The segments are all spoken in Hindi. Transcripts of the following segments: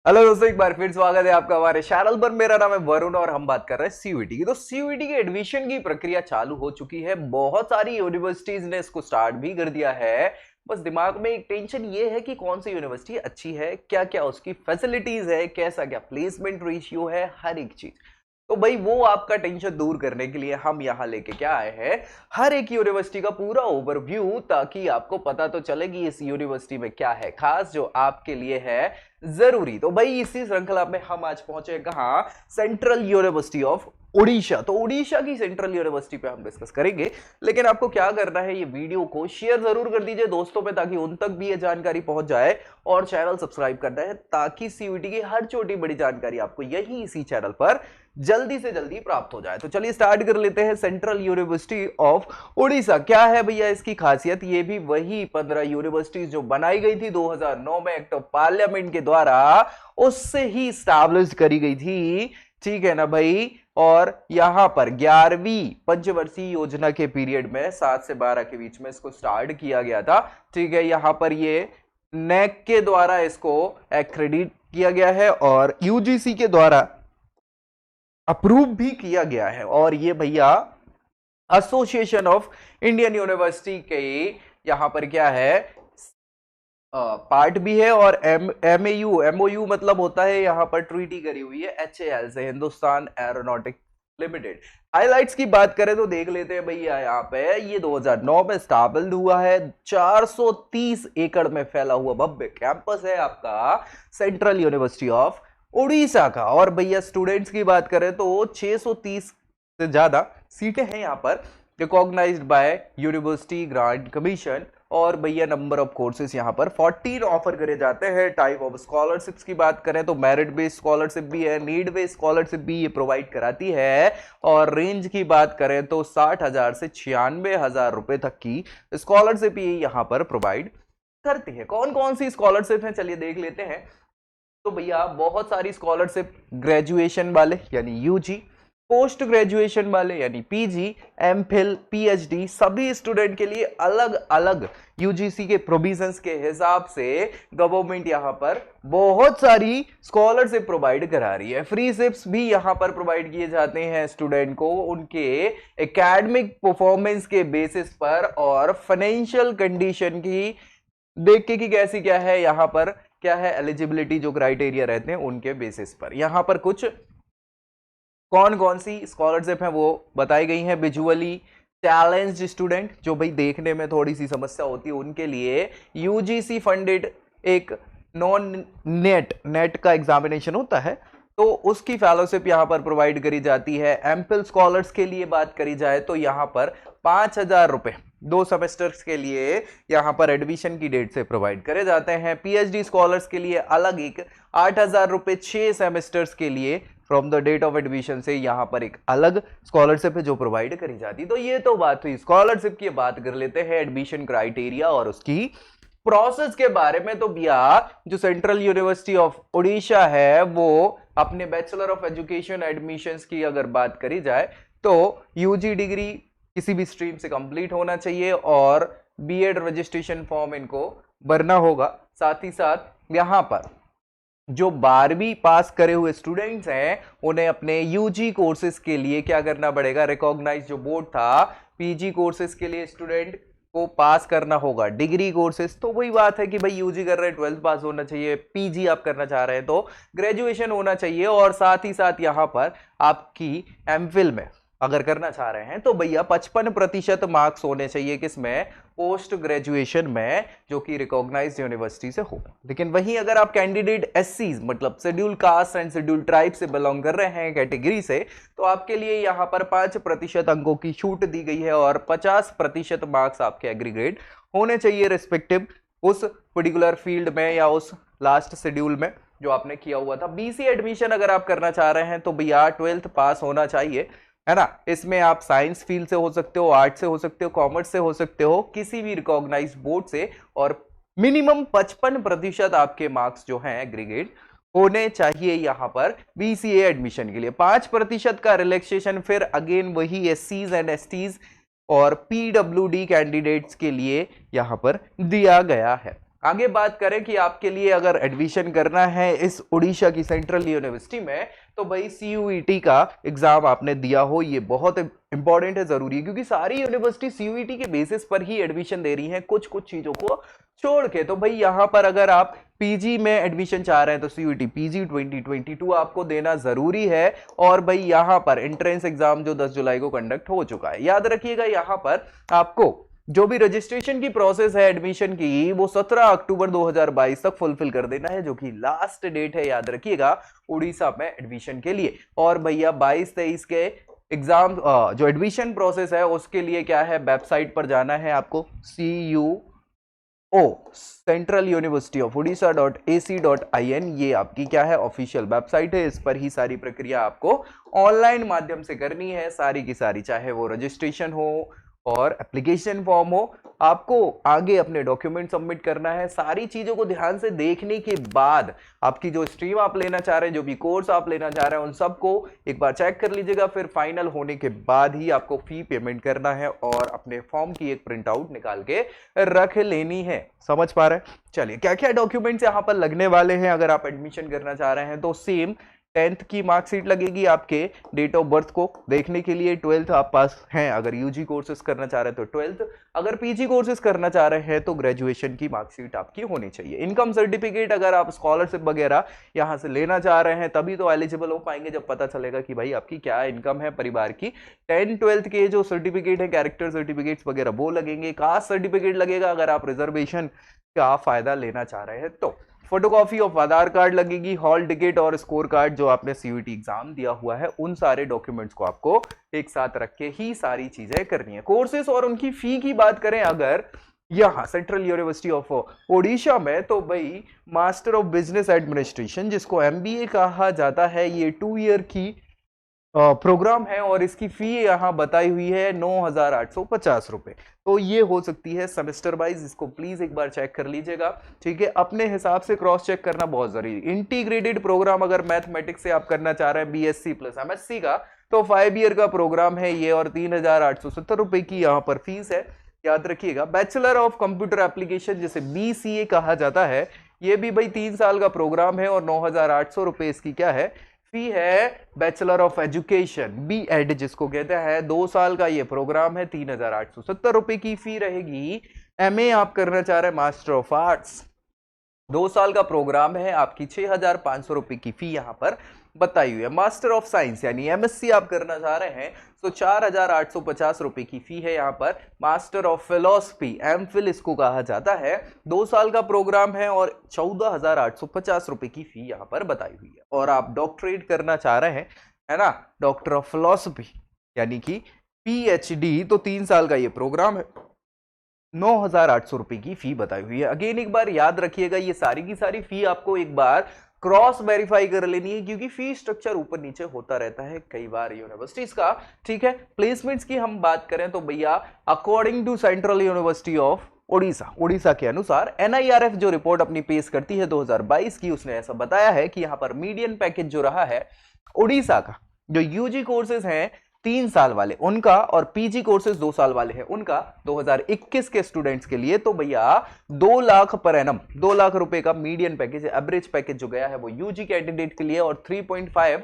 हेलो दोस्तों, एक बार फिर स्वागत है आपका हमारे चैनल पर। मेरा नाम है वरुण और हम बात कर रहे हैं सीयूईटी की। तो सीयूईटी की एडमिशन की प्रक्रिया चालू हो चुकी है। बहुत सारी यूनिवर्सिटीज ने इसको स्टार्ट भी कर दिया है। बस दिमाग में एक टेंशन ये है कि कौन सी यूनिवर्सिटी अच्छी है, क्या क्या उसकी फैसिलिटीज है, कैसा क्या प्लेसमेंट रेशियो है, हर एक चीज। तो भाई वो आपका टेंशन दूर करने के लिए हम यहां लेके क्या आए हैं, हर एक यूनिवर्सिटी का पूरा ओवरव्यू, ताकि आपको पता तो चले कि इस यूनिवर्सिटी में क्या है खास जो आपके लिए है जरूरी। तो भाई इसी श्रृंखला में हम आज पहुंचे कहां, सेंट्रल यूनिवर्सिटी ऑफ उड़ीसा। तो उड़ीसा की सेंट्रल यूनिवर्सिटी पे हम डिस्कस करेंगे। लेकिन आपको क्या करना है, ये वीडियो को शेयर जरूर कर दीजिए दोस्तों पे, ताकि उन तक भी ये जानकारी पहुंच जाए। और चैनल सब्सक्राइब करना है ताकि सीयूईटी की हर छोटी बड़ी जानकारी आपको यही इसी चैनल पर जल्दी से जल्दी प्राप्त हो जाए। तो चलिए स्टार्ट कर लेते हैं। सेंट्रल यूनिवर्सिटी ऑफ उड़ीसा क्या है भैया इसकी खासियत। ये भी वही 15 यूनिवर्सिटीज जो बनाई गई थी 2009 में एक्ट ऑफ पार्लियामेंट के द्वारा, उससे ही स्टैब्लिश करी गई थी। ठीक है ना भाई। और यहां पर 11वीं पंचवर्षीय योजना के पीरियड में 7 से 12 के बीच में इसको स्टार्ट किया गया था। ठीक है, यहां पर ये नेक के द्वारा इसको एक्रेडिट किया गया है और यूजीसी के द्वारा अप्रूव भी किया गया है। और ये भैया एसोसिएशन ऑफ इंडियन यूनिवर्सिटी के यहां पर क्या है, पार्ट भी है। और एमओयू मतलब होता है यहां पर ट्रीटी करी हुई है एचएएल से, हिंदुस्तान एरोनॉटिक लिमिटेड। हाइलाइट्स की बात करें तो देख लेते हैं भैया, यहाँ पे ये 2009 में स्टैब्लिश्ड हुआ है। 430 एकड़ में फैला हुआ भव्य कैंपस है आपका सेंट्रल यूनिवर्सिटी ऑफ उड़ीसा का। और भैया स्टूडेंट्स की बात करें तो 630 से ज्यादा सीटें हैं यहाँ पर, recognised by university grant commission. और भैया नंबर ऑफ कोर्सेज यहाँ पर 14 ऑफर करे जाते हैं। टाइप ऑफ स्कॉलरशिप्स की बात करें तो मेरिट बेस्ड स्कॉलरशिप भी है, नीड बेस्ड स्कॉलरशिप भी ये प्रोवाइड कराती है। और रेंज की बात करें तो 60,000 से 96,000 रुपए तक की स्कॉलरशिप ये यहाँ पर प्रोवाइड करती है। कौन कौन सी स्कॉलरशिप है चलिए देख लेते हैं। तो भैया बहुत सारी स्कॉलरशिप ग्रेजुएशन वाले यानी यूजी, पोस्ट ग्रेजुएशन वाले यानी पीजी, एमफिल, पीएचडी, सभी स्टूडेंट के लिए अलग अलग यूजीसी के प्रोविजंस के हिसाब से गवर्नमेंट यहां पर बहुत सारी स्कॉलरशिप प्रोवाइड करा रही है। फ्री शिप्स भी यहां पर प्रोवाइड किए जाते हैं स्टूडेंट को उनके एकेडमिक परफॉर्मेंस के बेसिस पर और फाइनेंशियल कंडीशन की देख के कि कैसी क्या है, यहां पर क्या है एलिजिबिलिटी जो क्राइटेरिया रहते हैं उनके बेसिस पर यहां पर कुछ कौन कौन सी स्कॉलरशिप है वो बताई गई है। विजुअली चैलेंज्ड स्टूडेंट जो भाई देखने में थोड़ी सी समस्या होती है उनके लिए यूजीसी फंडेड एक नॉन नेट का एग्जामिनेशन होता है, तो उसकी फेलोशिप यहां पर प्रोवाइड करी जाती है। एमफिल स्कॉलर्स के लिए बात करी जाए तो यहां पर 5,000 रुपए 2 सेमेस्टर्स के लिए यहां पर एडमिशन की डेट से प्रोवाइड करे जाते हैं। पीएचडी स्कॉलर्स के लिए अलग एक 8,000 रुपए 6 सेमेस्टर्स के लिए from the date of admission से यहां पर एक अलग स्कॉलरशिप है जो प्रोवाइड करी जाती है। तो ये तो बात हुई स्कॉलरशिप की। बात कर लेते हैं एडमिशन क्राइटेरिया और उसकी प्रोसेस के बारे में। तो भैया जो सेंट्रल यूनिवर्सिटी ऑफ उड़ीसा है वो अपने बैचलर ऑफ एजुकेशन एडमिशंस की अगर बात करी जाए तो यूजी डिग्री किसी भी स्ट्रीम से कंप्लीट होना चाहिए और बीएड रजिस्ट्रेशन फॉर्म इनको भरना होगा। साथ ही साथ यहां पर जो 12वीं पास करे हुए स्टूडेंट्स हैं उन्हें अपने यूजी कोर्सेज के लिए क्या करना पड़ेगा, रिकॉग्नाइज जो बोर्ड था पीजी कोर्सेज के लिए स्टूडेंट को पास करना होगा। डिग्री कोर्सेज तो वही बात है कि भाई यूजी कर रहे हैं 12th पास होना चाहिए, पीजी आप करना चाह रहे हैं तो ग्रेजुएशन होना चाहिए। और साथ ही साथ यहां पर आपकी एमफिल में अगर करना चाह रहे हैं तो भैया 55% मार्क्स होने चाहिए किसमें, पोस्ट ग्रेजुएशन में, जो कि रिकॉग्नाइज्ड यूनिवर्सिटी से हो। लेकिन वहीं अगर आप कैंडिडेट एससी मतलब schedule caste and schedule tribe से बिलोंग कर रहे हैं कैटेगरी से, तो आपके लिए यहां पर 5% अंकों की छूट दी गई है और 50% मार्क्स आपके एग्रीगेट होने चाहिए रिस्पेक्टिव उस पर्टिकुलर फील्ड में या उस लास्ट शेड्यूल में जो आपने किया हुआ था। बीसी एडमिशन अगर आप करना चाह रहे हैं तो भैया 12th पास होना चाहिए, है ना। इसमें आप साइंस फील्ड से हो सकते हो, आर्ट से हो सकते हो, कॉमर्स से हो सकते हो, किसी भी रिकॉग्नाइज बोर्ड से। और मिनिमम 55% आपके मार्क्स जो हैं एग्रीगेट होने चाहिए यहां पर बीसीए एडमिशन के लिए। 5% का रिलैक्सेशन फिर अगेन वही एससीज एंड एसटीज और पीडब्ल्यूडी कैंडिडेट्स के लिए यहां पर दिया गया है। आगे बात करें कि आपके लिए अगर एडमिशन करना है इस उड़ीसा की सेंट्रल यूनिवर्सिटी में, तो भाई CUET का एग्जाम आपने दिया हो, ये बहुत इंपॉर्टेंट है, जरूरी है, क्योंकि सारी यूनिवर्सिटी CUET के बेसिस पर ही एडमिशन दे रही हैं, कुछ कुछ चीजों को छोड़ के। तो भाई यहां पर अगर आप पीजी में एडमिशन चाह रहे हैं तो CUET PG 2022 आपको देना जरूरी है। और भाई यहां पर एंट्रेंस एग्जाम जो 10 जुलाई को कंडक्ट हो चुका है, याद रखिएगा यहां पर आपको जो भी रजिस्ट्रेशन की प्रोसेस है एडमिशन की, वो 17 अक्टूबर 2022 तक फुलफिल कर देना है, जो कि लास्ट डेट है, याद रखिएगा, उड़ीसा में एडमिशन के लिए। और भैया 22-23 के एग्जाम जो एडमिशन प्रोसेस है उसके लिए क्या है, वेबसाइट पर जाना है आपको, CUO सेंट्रल यूनिवर्सिटी ऑफ उड़ीसा.ac.in, ये आपकी क्या है, ऑफिशियल वेबसाइट है। इस पर ही सारी प्रक्रिया आपको ऑनलाइन माध्यम से करनी है, सारी की सारी, चाहे वो रजिस्ट्रेशन हो और एप्लीकेशन फॉर्म हो, आपको आगे अपने डॉक्यूमेंट सबमिट करना है। सारी चीजों को ध्यान से देखने के बाद आपकी जो स्ट्रीम आप लेना चाह रहे हैं, जो भी कोर्स आप लेना चाह रहे हैं, उन सबको एक बार चेक कर लीजिएगा। फिर फाइनल होने के बाद ही आपको फी पेमेंट करना है और अपने फॉर्म की एक प्रिंट आउट निकाल के रख लेनी है। समझ पा रहे हैं? चलिए, क्या क्या डॉक्यूमेंट्स यहां पर लगने वाले हैं अगर आप एडमिशन करना चाह रहे हैं, तो सेम 10th की मार्कशीट लगेगी, आपके डेट ऑफ बर्थ को देखने के लिए, 12th आप पास हैं अगर यूजी कोर्सेज करना चाह रहे हैं तो 12th, अगर पीजी कोर्सेज करना चाह रहे हैं तो ग्रेजुएशन की मार्कशीट आपकी होनी चाहिए। इनकम सर्टिफिकेट अगर आप स्कॉलरशिप वगैरह यहां से लेना चाह रहे हैं तभी तो एलिजिबल हो पाएंगे, जब पता चलेगा कि भाई आपकी क्या इनकम है परिवार की। 10th-12th के जो सर्टिफिकेट है, कैरेक्टर सर्टिफिकेट्स वगैरह वो लगेंगे। कास्ट सर्टिफिकेट लगेगा अगर आप रिजर्वेशन का फायदा लेना चाह रहे हैं तो। फोटोकॉपी ऑफ आधार कार्ड लगेगी, हॉल टिकट और स्कोर कार्ड जो आपने CUET एग्जाम दिया हुआ है, उन सारे डॉक्यूमेंट्स को आपको एक साथ रख के ही सारी चीजें करनी है। कोर्सेज और उनकी फी की बात करें अगर यहां सेंट्रल यूनिवर्सिटी ऑफ ओडिशा में, तो भाई मास्टर ऑफ बिजनेस एडमिनिस्ट्रेशन जिसको MBA कहा जाता है, ये 2 ईयर की प्रोग्राम है और इसकी फी यहां बताई हुई है 9,850 रुपए। तो ये हो सकती है सेमेस्टर वाइज, इसको प्लीज एक बार चेक कर लीजिएगा, ठीक है, अपने हिसाब से क्रॉस चेक करना बहुत जरूरी। इंटीग्रेटेड प्रोग्राम अगर मैथमेटिक्स से आप करना चाह रहे हैं BSc प्लस MSc का, तो 5 ईयर का प्रोग्राम है ये और 3,870 रुपए की यहाँ पर फीस है, याद रखिएगा। बैचलर ऑफ कंप्यूटर एप्लीकेशन जिसे BCA कहा जाता है, ये भी भाई 3 साल का प्रोग्राम है और 9,800 रुपए इसकी क्या है, फी है। बैचलर ऑफ एजुकेशन BEd जिसको कहते हैं, 2 साल का ये प्रोग्राम है, 3,870 रुपए की फी रहेगी। MA आप करना चाह रहे हैं, मास्टर ऑफ आर्ट्स, 2 साल का प्रोग्राम है, आपकी 6,500 रुपए की फी यहां पर बताई हुई है। मास्टर ऑफ साइंस यानी MSc आप करना चाह रहे हैं तो 4,850 रुपए की फी है यहाँ पर। मास्टर ऑफ फिलोसफी MPhil इसको कहा जाता है, 2 साल का प्रोग्राम है और 14,850 रुपए की फी यहाँ पर बताई हुई है। और आप डॉक्टरेट करना चाह रहे हैं, है ना, डॉक्टर ऑफ फिलोसफी यानी कि PhD, तो 3 साल का ये प्रोग्राम है, 9,800 रुपए की फी बताई हुई है। अगेन एक बार याद रखिएगा, ये सारी की सारी फी आपको एक बार क्रॉस वेरीफाई कर लेनी है, क्योंकि फी स्ट्रक्चर ऊपर नीचे होता रहता है कई बार यूनिवर्सिटीज का, ठीक है। प्लेसमेंट्स की हम बात करें तो भैया according to central university of Orissa के अनुसार NIRF जो रिपोर्ट अपनी पेश करती है 2022 की, उसने ऐसा बताया है कि यहाँ पर मीडियन पैकेज जो रहा है उड़ीसा का, जो UG कोर्सेज हैं 3 साल वाले उनका और PG कोर्सेज 2 साल वाले हैं उनका, 2021 के स्टूडेंट्स के लिए, तो भैया 2 लाख पर एनम, 2 लाख रुपए का मीडियन पैकेज, एवरेज पैकेज जो गया है वो UG कैंडिडेट के लिए, और 3.5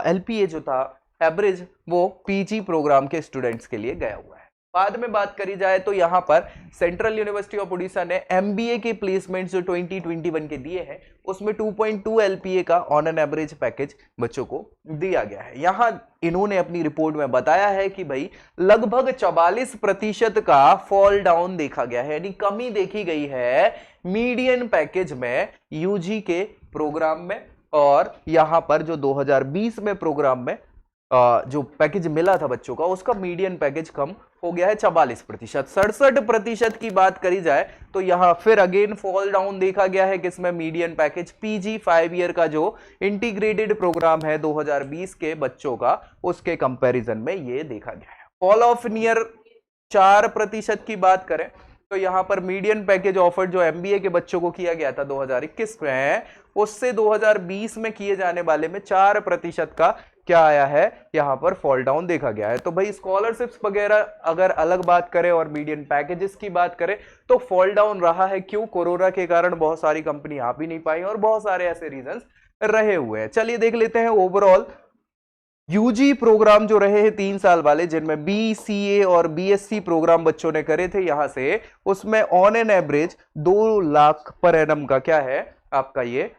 LPA जो था एवरेज, वो PG प्रोग्राम के स्टूडेंट्स के लिए गया हुआ है। बाद में बात करी जाए तो यहां पर सेंट्रल यूनिवर्सिटी ऑफ उड़ीसा ने MBA के प्लेसमेंट जो 2021 के दिए हैं, उसमें 2.2 LPA का ऑन एन एवरेज पैकेज बच्चों को दिया गया है। यहां इन्होंने अपनी रिपोर्ट में बताया है कि भाई लगभग 44% का फॉल डाउन देखा गया है, यानी कमी देखी गई है मीडियन पैकेज में UG के प्रोग्राम में। और यहां पर जो 2020 में प्रोग्राम में जो पैकेज मिला था बच्चों का, उसका मीडियन पैकेज कम हो गया है 44%। 67% की बात करी जाए तो यहां फिर अगेन फॉल डाउन देखा गया है, किसमें, मीडियन पैकेज PG 5 ईयर का जो इंटीग्रेटेड प्रोग्राम है 2020 के बच्चों का, उसके कंपैरिजन में ये देखा गया है। फॉल ऑफ नियर 4% की बात करें तो यहां पर मीडियन पैकेज ऑफर जो MBA के बच्चों को किया गया था 2021 में, उससे 2020 में किए जाने वाले में 4% का क्या आया है, यहाँ पर फॉल डाउन देखा गया है। तो भाई स्कॉलरशिप्स वगैरह अगर अलग बात करें और मीडियन पैकेजेस की बात करें तो फॉल डाउन रहा है। क्यों? कोरोना के कारण बहुत सारी कंपनी आ भी नहीं पाई और बहुत सारे ऐसे रीजंस रहे हुए हैं। चलिए देख लेते हैं ओवरऑल यूजी प्रोग्राम जो रहे हैं 3 साल वाले, जिनमें बीसीए और बीएससी प्रोग्राम बच्चों ने करे थे यहां से, उसमें on an average 2 lakh per annum का क्या है आपका ये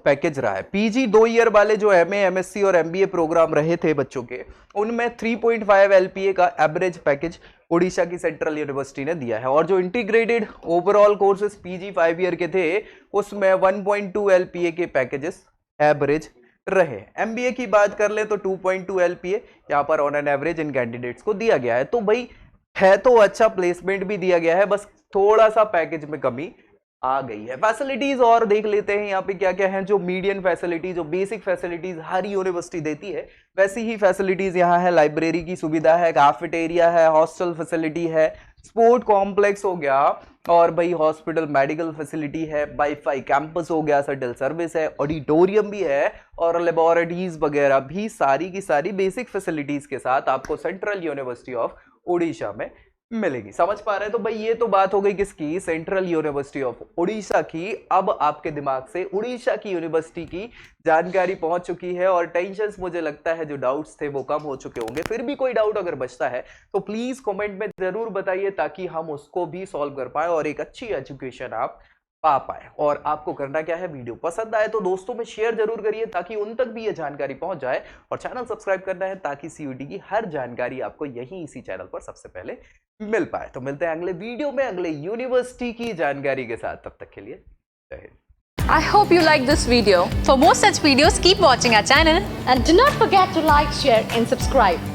पैकेज रहा है। पीजी 2 ईयर वाले जो एमए एमएससी और एमबीए प्रोग्राम रहे थे बच्चों के, उनमें 3.5 एलपीए का एवरेज पैकेज उड़ीसा की सेंट्रल यूनिवर्सिटी ने दिया है। और जो integrated overall courses PG 5 year के थे उसमें 1.2 एलपीए के पैकेजेस एवरेज रहे। एमबीए की बात कर ले तो 2.2 एलपीए यहां पर on an average in candidates को दिया गया है। तो भाई है तो अच्छा, प्लेसमेंट भी दिया गया है, बस थोड़ा सा पैकेज में कमी आ गई है। फैसिलिटीज और देख लेते हैं यहाँ पे क्या क्या है। जो मीडियन फैसिलिटीज, जो बेसिक फैसिलिटीज हर यूनिवर्सिटी देती है वैसी ही फैसिलिटीज यहाँ है। लाइब्रेरी की सुविधा है, कैफेटेरिया है, हॉस्टल फैसिलिटी है, स्पोर्ट कॉम्प्लेक्स हो गया, और भाई हॉस्पिटल मेडिकल फैसिलिटी है, वाईफाई कैंपस हो गया, शटल सर्विस है, ऑडिटोरियम भी है, और लेबोरेटरीज वगैरह भी सारी की सारी बेसिक फैसिलिटीज के साथ आपको सेंट्रल यूनिवर्सिटी ऑफ उड़ीसा में मिलेगी। समझ पा रहे हैं? तो भाई ये तो बात हो गई किसकी, सेंट्रल यूनिवर्सिटी ऑफ उड़ीसा की। अब आपके दिमाग से उड़ीसा की यूनिवर्सिटी की जानकारी पहुंच चुकी है और टेंशंस, मुझे लगता है जो डाउट्स थे वो कम हो चुके होंगे। फिर भी कोई डाउट अगर बचता है तो प्लीज कमेंट में जरूर बताइए ताकि हम उसको भी सॉल्व कर पाए और एक अच्छी एजुकेशन आप पा पाए। और आपको करना क्या है, वीडियो पसंद आए तो दोस्तों में शेयर जरूर करिए ताकि उन तक भी ये जानकारी पहुंच जाए, और चैनल सब्सक्राइब करना है ताकि सीयूटी की हर जानकारी आपको यहीं इसी चैनल पर सबसे पहले मिल पाए। तो मिलते हैं अगले वीडियो में अगले यूनिवर्सिटी की जानकारी के साथ। तब तक के लिए जय Hind. I hope you like this video. For more such videos, keep watching our channel and do not forget to like, share and subscribe.